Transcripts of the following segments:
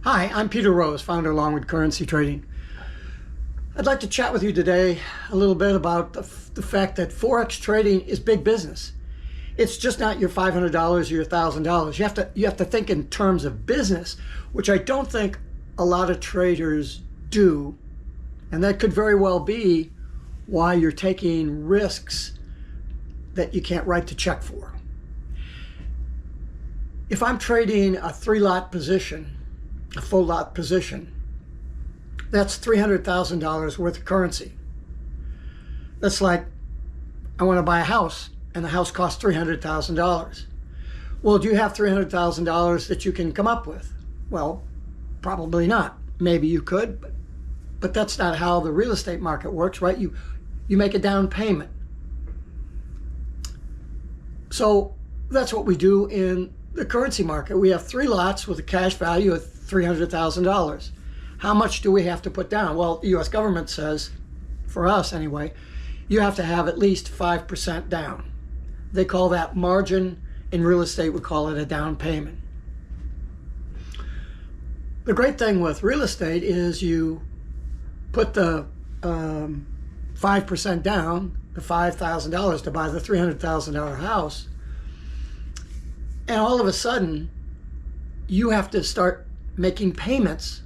Hi, I'm Peter Rose, founder of Longwood Currency Trading. I'd like to chat with you today a little bit about the fact that Forex trading is big business. It's just not your $500 or your $1,000. You have to think in terms of business, which I don't think a lot of traders do. And that could very well be why you're taking risks that you can't write the check for. If I'm trading a 3-lot position, a full lot position, that's $300,000 worth of currency. That's like, I want to buy a house and the house costs $300,000. Well, do you have $300,000 that you can come up with? Well, probably not. Maybe you could, but that's not how the real estate market works, right? You make a down payment. So that's what we do in the currency market. We have 3 lots with a cash value of $300,000. How much do we have to put down? Well, the U.S. government says, for us anyway, you have to have at least 5% down. They call that margin. In real estate, we call it a down payment. The great thing with real estate is you put the 5% down, the $5,000 to buy the $300,000 house, and all of a sudden, you have to start making payments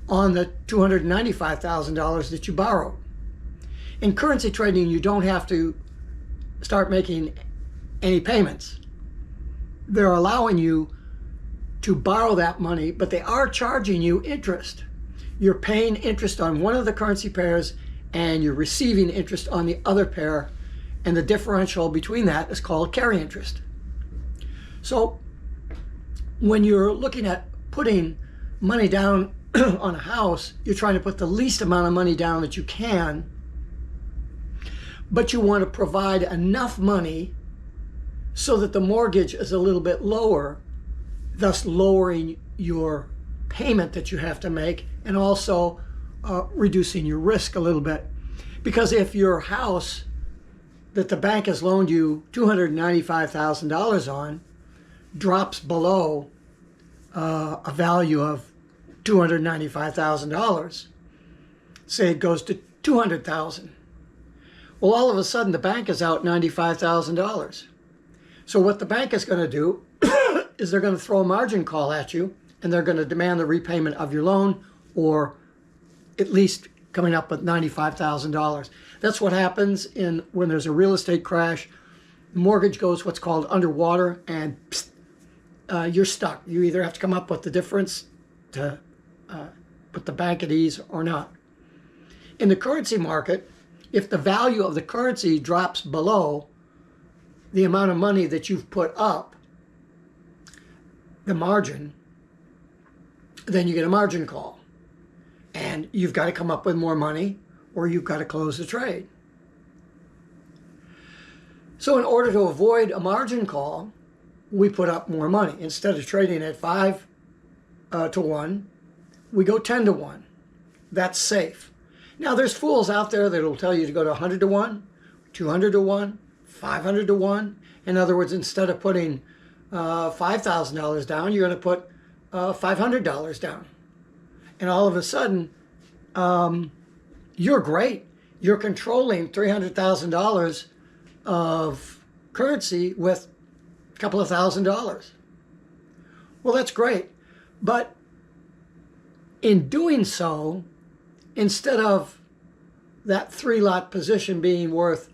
on the $295,000 that you borrowed. In currency trading, you don't have to start making any payments. They're allowing you to borrow that money, but they are charging you interest. You're paying interest on one of the currency pairs and you're receiving interest on the other pair, and the differential between that is called carry interest. So when you're looking at putting money down on a house, you're trying to put the least amount of money down that you can, but you want to provide enough money so that the mortgage is a little bit lower, thus lowering your payment that you have to make, and also reducing your risk a little bit. Because if your house that the bank has loaned you $295,000 on drops below a value of $295,000, say it goes to $200,000. Well, all of a sudden the bank is out $95,000. So what the bank is going to do is they're going to throw a margin call at you, and they're going to demand the repayment of your loan, or at least coming up with $95,000. That's what happens when there's a real estate crash. The mortgage goes what's called underwater, and you're stuck. You either have to come up with the difference to put the bank at ease or not. In the currency market, if the value of the currency drops below the amount of money that you've put up, the margin, then you get a margin call. And you've got to come up with more money, or you've got to close the trade. So in order to avoid a margin call, we put up more money. Instead of trading at 5 to 1, we go 10 to 1. That's safe. Now there's fools out there that will tell you to go to 100 to 1, 200 to 1, 500 to 1. In other words, instead of putting $5,000 down, you're going to put $500 down. And all of a sudden, you're great. You're controlling $300,000 of currency with a couple of $1,000. Well, that's great. But in doing so, instead of that 3-lot position being worth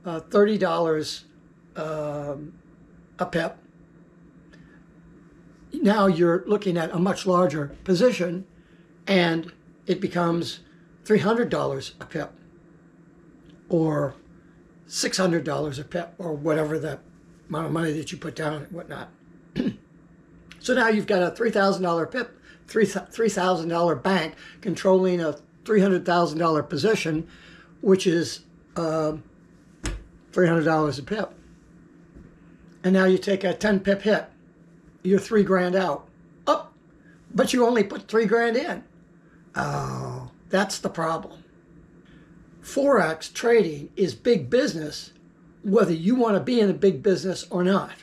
$30 a pip, now you're looking at a much larger position, and it becomes $300 a pip, or $600 a pip, or whatever the amount of money that you put down and whatnot. So now you've got a $3,000 pip, $3,000 bank controlling a $300,000 position, which is $300 a pip. And now you take a 10 pip hit, you're $3,000 out. Oh, but you only put $3,000 in. Oh, that's the problem. Forex trading is big business, whether you want to be in a big business or not.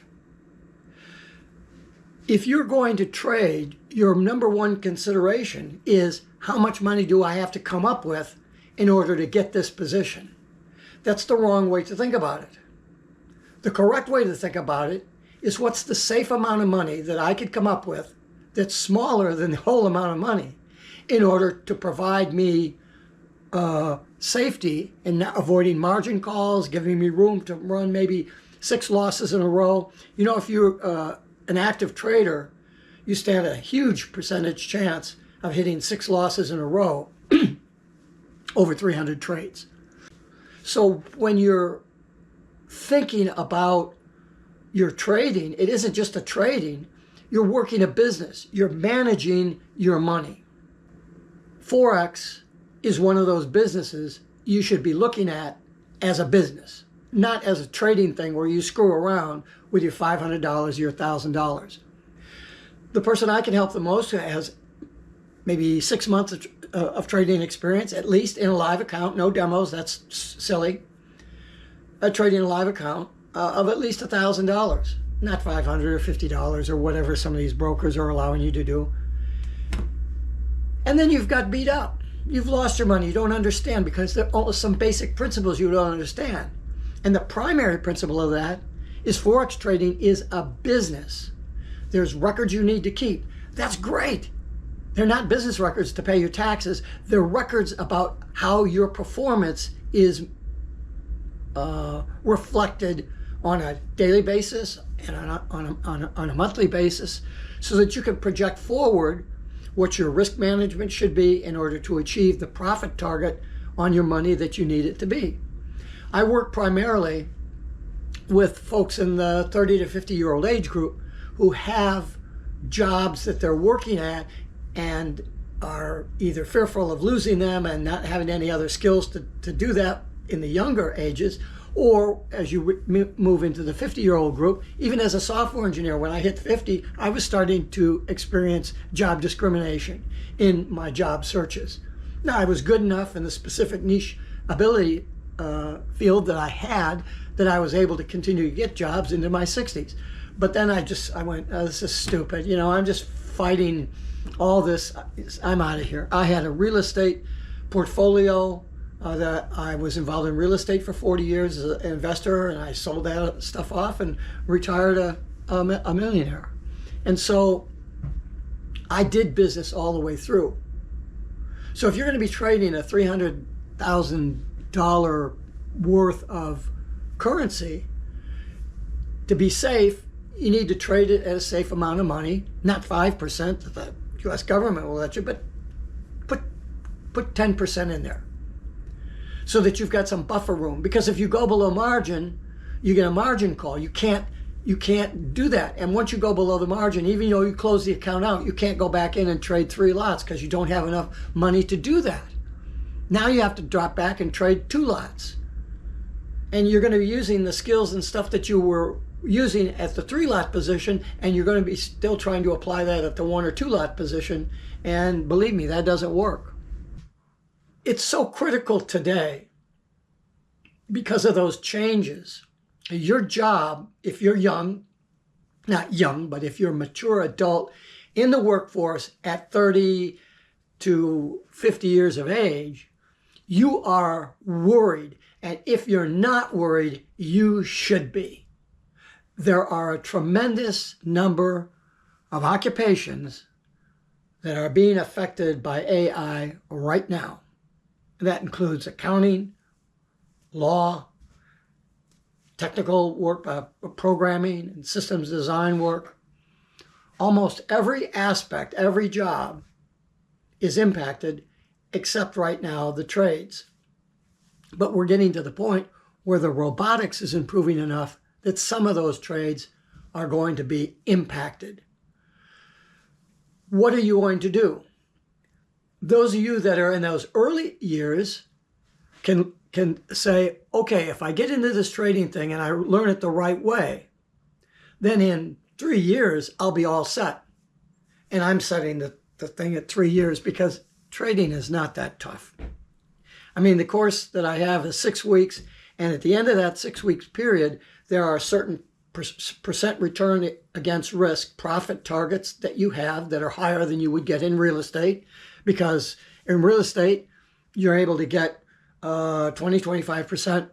If you're going to trade, your number one consideration is how much money do I have to come up with in order to get this position? That's the wrong way to think about it. The correct way to think about it is what's the safe amount of money that I could come up with that's smaller than the whole amount of money in order to provide me safety and not avoiding margin calls, giving me room to run maybe 6 losses in a row. You know, if you're an active trader, you stand a huge percentage chance of hitting 6 losses in a row over 300 trades. So when you're thinking about your trading, it isn't just a trading. You're working a business. You're managing your money. Forex is one of those businesses you should be looking at as a business, not as a trading thing where you screw around with your $500, your $1,000. The person I can help the most who has maybe 6 months of trading experience, at least in a live account, no demos, that's silly. Trading a live account of at least $1,000, not $500 or $50 or whatever some of these brokers are allowing you to do. And then you've got beat up. You've lost your money. You don't understand because there are some basic principles you don't understand. And the primary principle of that is Forex trading is a business. There's records you need to keep. That's great. They're not business records to pay your taxes. They're records about how your performance is reflected on a daily basis and on a monthly basis so that you can project forward what your risk management should be in order to achieve the profit target on your money that you need it to be. I work primarily with folks in the 30 to 50-year-old age group who have jobs that they're working at and are either fearful of losing them and not having any other skills to do that in the younger ages, or as you move into the 50-year-old group, even as a software engineer, when I hit 50, I was starting to experience job discrimination in my job searches. Now, I was good enough in the specific niche ability field that I had that I was able to continue to get jobs into my 60s. But then I went, oh, this is stupid. You know, I'm just fighting all this. I'm out of here. I had a real estate portfolio that I was involved in real estate for 40 years as an investor, and I sold that stuff off and retired a millionaire. And so I did business all the way through. So if you're going to be trading a $300,000 worth of currency, to be safe, you need to trade it at a safe amount of money, not 5% that the U.S. government will let you, but put 10% in there so that you've got some buffer room. Because if you go below margin, you get a margin call. You can't do that. And once you go below the margin, even though you close the account out, you can't go back in and trade 3 lots because you don't have enough money to do that. Now you have to drop back and trade 2 lots. And you're going to be using the skills and stuff that you were using at the 3-lot position, and you're going to be still trying to apply that at the 1 or 2-lot position. And believe me, that doesn't work. It's so critical today because of those changes. Your job, if you're young, not young, but if you're a mature adult in the workforce at 30 to 50 years of age, you are worried. And if you're not worried, you should be. There are a tremendous number of occupations that are being affected by AI right now. That includes accounting, law, technical work, programming, and systems design work. Almost every aspect, every job is impacted, except right now the trades. But we're getting to the point where the robotics is improving enough that some of those trades are going to be impacted. What are you going to do? Those of you that are in those early years can say, okay, if I get into this trading thing and I learn it the right way, then in 3 years, I'll be all set. And I'm setting the thing at 3 years because trading is not that tough. I mean, the course that I have is 6 weeks, and at the end of that 6 weeks period, there are certain percent return against risk profit targets that you have that are higher than you would get in real estate, because in real estate, you're able to get 20-25%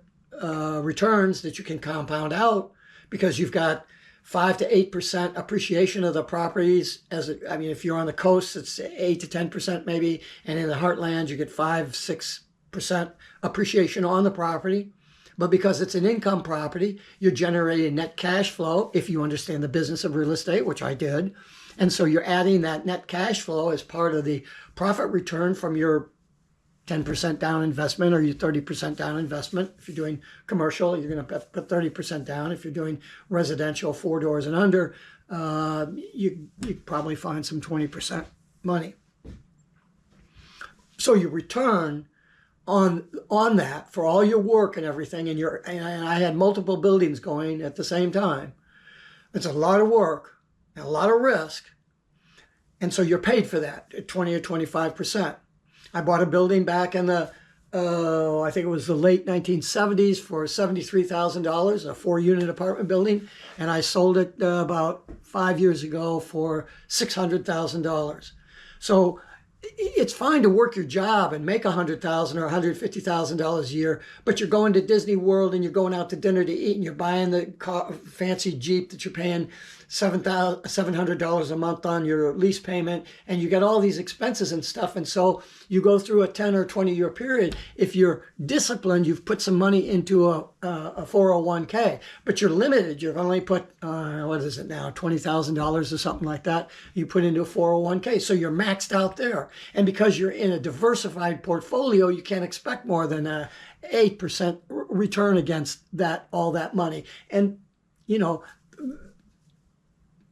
returns that you can compound out, because you've got 5 to 8% appreciation of the properties. If you're on the coast, it's 8 to 10% maybe, and in the heartland, you get 5-6% appreciation on the property. But because it's an income property, you're generating net cash flow if you understand the business of real estate, which I did. And so you're adding that net cash flow as part of the profit return from your 10% down investment or your 30% down investment. If you're doing commercial, you're going to put 30% down. If you're doing residential, 4 doors and under, you probably find some 20% money. So you return on that for all your work and everything, and I had multiple buildings going at the same time. It's a lot of work and a lot of risk, and so you're paid for that at 20 or 25%. I bought a building back in the I think it was the late 1970s for $73,000, a 4-unit apartment building, and I sold it about 5 years ago for $600,000. So it's fine to work your job and make $100,000 or $150,000 a year, but you're going to Disney World and you're going out to dinner to eat and you're buying the fancy Jeep that you're paying $700 a month on your lease payment, and you get all these expenses and stuff. And so you go through a 10 or 20 year period. If you're disciplined, you've put some money into a 401k, but you're limited. You've only put, what is it now, $20,000 or something like that. You put into a 401k. So you're maxed out there. And because you're in a diversified portfolio, you can't expect more than a 8% return against all that money. And,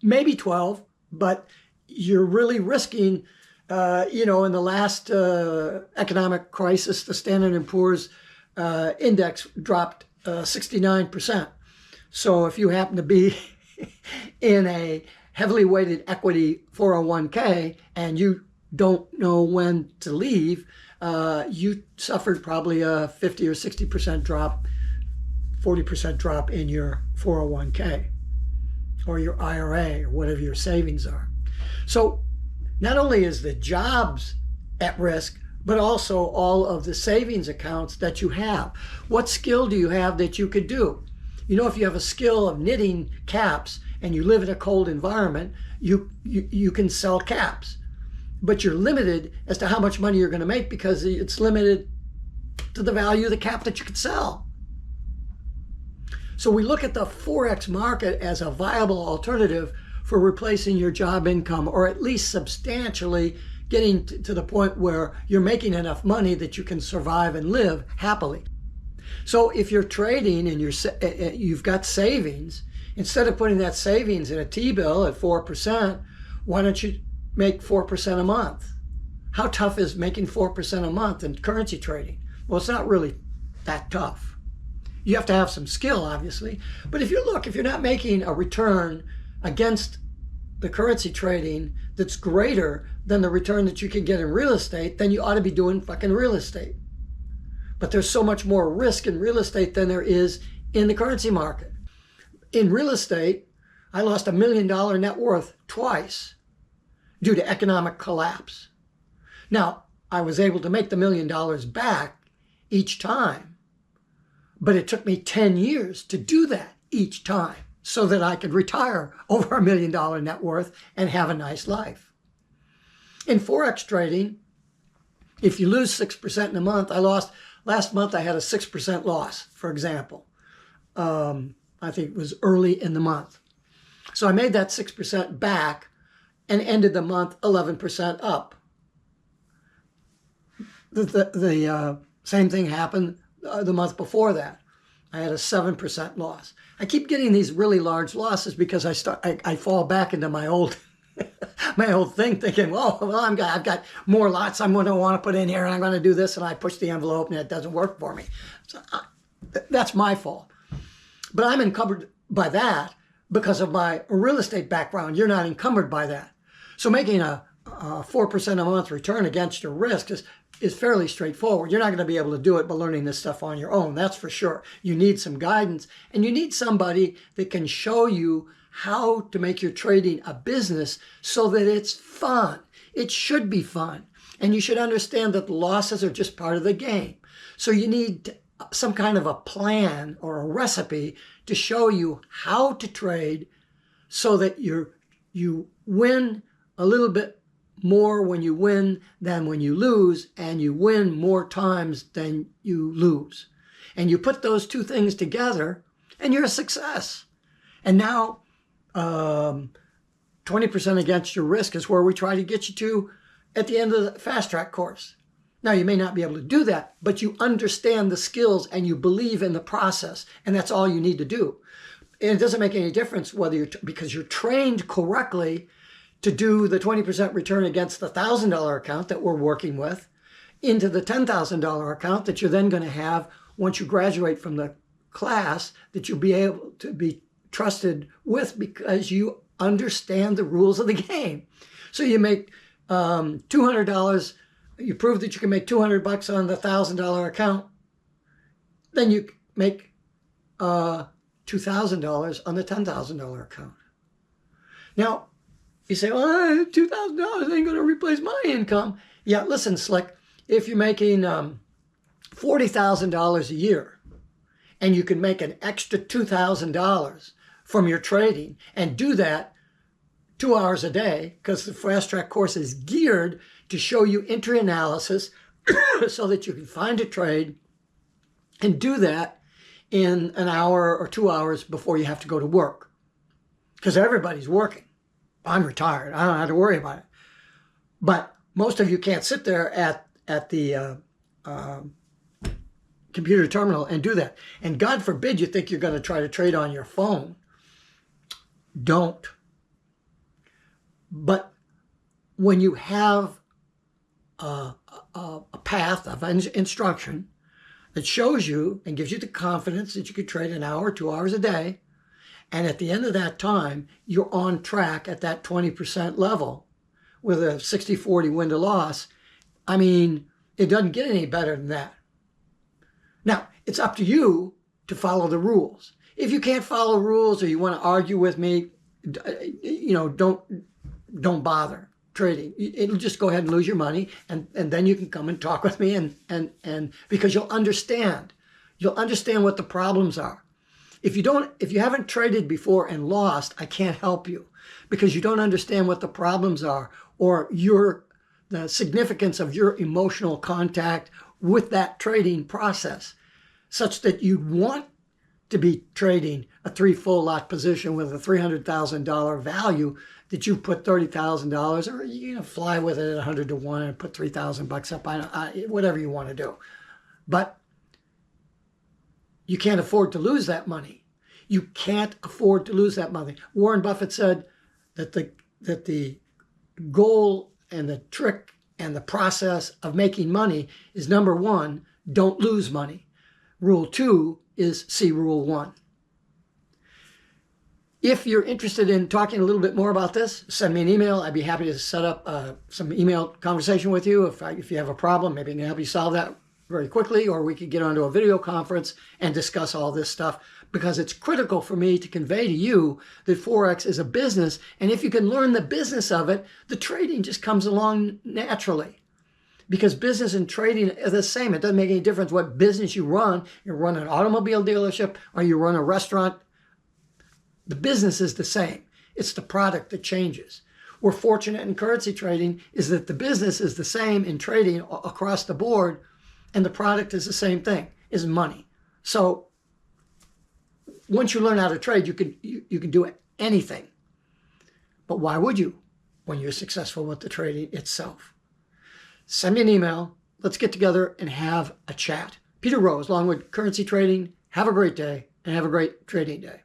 maybe 12, but you're really risking, in the last economic crisis, the Standard & Poor's index dropped 69%. So if you happen to be in a heavily weighted equity 401k and you don't know when to leave, you suffered probably a 50 or 60% drop, 40% drop in your 401k. Or your IRA, or whatever your savings are. So not only is the jobs at risk, but also all of the savings accounts that you have. What skill do you have that you could do? If you have a skill of knitting caps and you live in a cold environment, you can sell caps. But you're limited as to how much money you're going to make, because it's limited to the value of the cap that you could sell. So we look at the Forex market as a viable alternative for replacing your job income, or at least substantially getting to the point where you're making enough money that you can survive and live happily. So if you're trading and you've got savings, instead of putting that savings in a T-bill at 4%, why don't you make 4% a month? How tough is making 4% a month in currency trading? Well, it's not really that tough. You have to have some skill, obviously. But if you're not making a return against the currency trading that's greater than the return that you can get in real estate, then you ought to be doing fucking real estate. But there's so much more risk in real estate than there is in the currency market. In real estate, I lost $1 million net worth twice due to economic collapse. Now, I was able to make the $1 million back each time, but it took me 10 years to do that each time so that I could retire over $1 million net worth and have a nice life. In Forex trading, if you lose 6% in a month, last month I had a 6% loss, for example. I think it was early in the month. So I made that 6% back and ended the month 11% up. The same thing happened the month before that. I had a 7% loss. I keep getting these really large losses because I fall back into my old thing, thinking, I've got more lots I'm going to want to put in here, and I'm going to do this, and I push the envelope and it doesn't work for me. So that's my fault. But I'm encumbered by that because of my real estate background. You're not encumbered by that. So making a 4% a month return against your risk is fairly straightforward. You're not going to be able to do it by learning this stuff on your own, that's for sure. You need some guidance, and you need somebody that can show you how to make your trading a business so that it's fun. It should be fun. And you should understand that the losses are just part of the game. So you need some kind of a plan or a recipe to show you how to trade so that you win a little bit more when you win than when you lose, and you win more times than you lose. And you put those two things together and you're a success. And now 20% against your risk is where we try to get you to at the end of the fast track course. Now, you may not be able to do that, but you understand the skills and you believe in the process, and that's all you need to do. And it doesn't make any difference whether because you're trained correctly to do the 20% return against the $1,000 account that we're working with into the $10,000 account that you're then going to have once you graduate from the class, that you'll be able to be trusted with because you understand the rules of the game. So you make $200, you prove that you can make $200 on the $1,000 account, then you make $2,000 on the $10,000 account. Now, you say, well, $2,000 ain't going to replace my income. Yeah, listen, Slick, if you're making $40,000 a year and you can make an extra $2,000 from your trading and do that 2 hours a day, because the fast track course is geared to show you entry analysis so that you can find a trade and do that in an hour or 2 hours before you have to go to work. Because everybody's working. I'm retired. I don't have to worry about it. But most of you can't sit there at the computer terminal and do that. And God forbid you think you're going to try to trade on your phone. Don't. But when you have a path of instruction that shows you and gives you the confidence that you could trade an hour, 2 hours a day, and at the end of that time, you're on track at that 20% level with a 60-40 win to loss, I mean, it doesn't get any better than that. Now, it's up to you to follow the rules. If you can't follow rules or you want to argue with me, don't bother trading. It'll just go ahead and lose your money, and then you can come and talk with me and because you'll understand what the problems are. If you haven't traded before and lost, I can't help you because you don't understand what the problems are or the significance of your emotional contact with that trading process, such that you'd want to be trading a 3 full lot position with a $300,000 value that you put $30,000, or you fly with it at 100 to 1 and put $3,000 up, whatever you want to do. But you can't afford to lose that money. You can't afford to lose that money. Warren Buffett said that the goal and the trick and the process of making money is, number 1, don't lose money. Rule 2 is see Rule 1. If you're interested in talking a little bit more about this, send me an email. I'd be happy to set up some email conversation with you. If you have a problem, maybe I can help you solve that very quickly, or we could get onto a video conference and discuss all this stuff, because it's critical for me to convey to you that Forex is a business, and if you can learn the business of it, the trading just comes along naturally. Because business and trading are the same. It doesn't make any difference what business you run. You run an automobile dealership or you run a restaurant. The business is the same. It's the product that changes. We're fortunate in currency trading is that the business is the same in trading across the board, and the product is the same thing, is money. So once you learn how to trade, you can do anything. But why would you when you're successful with the trading itself? Send me an email. Let's get together and have a chat. Peter Rose, Longwood Currency Trading. Have a great day and have a great trading day.